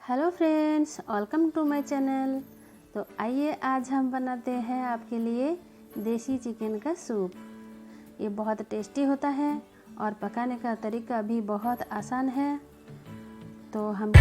Hello friends, welcome to my channel. तो आइए आज हम बनाते हैं आपके लिए देसी चिकन का सूप। ये बहुत टेस्टी होता है और पकाने का तरीका भी बहुत आसान है। तो हम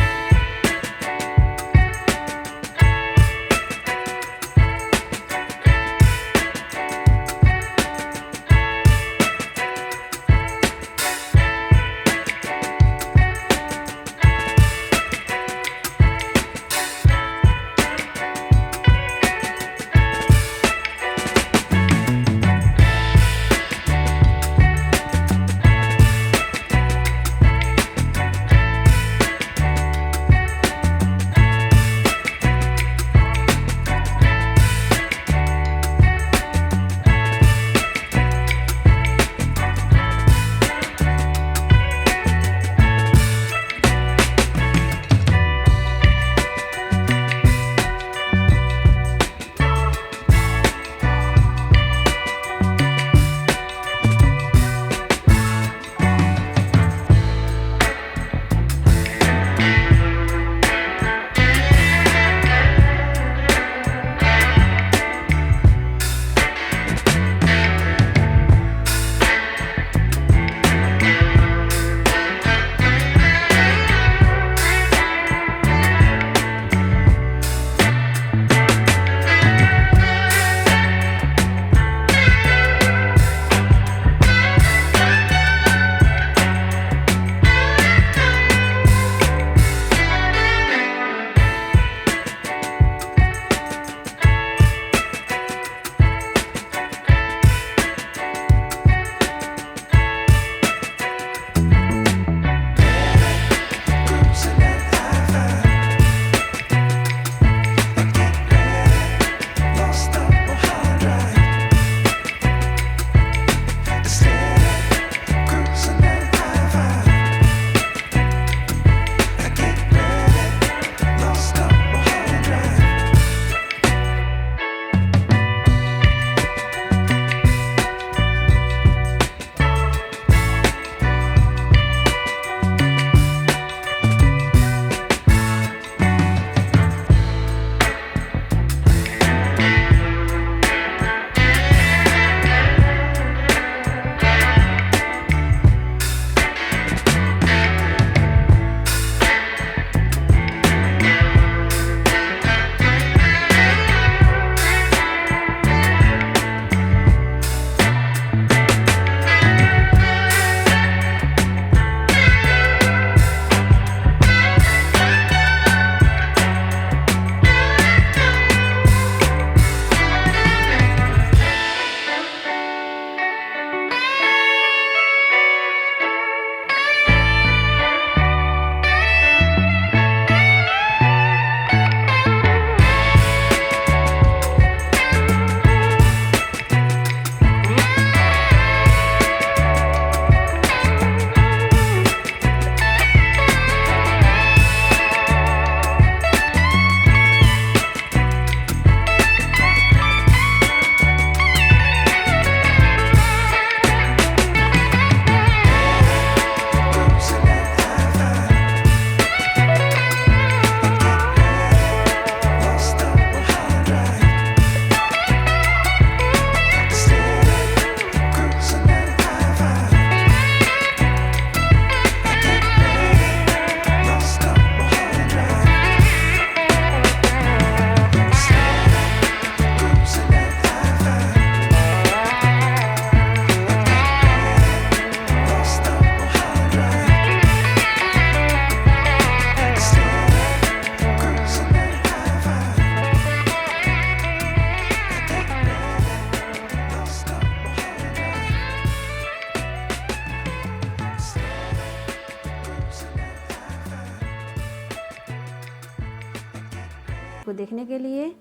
को देखने के लिए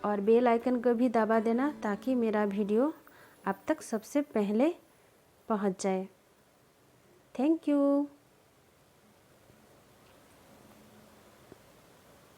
और बेल आइकन को भी दबा देना ताकि मेरा वीडियो आप तक सबसे पहले पहुंच जाए। Thank you.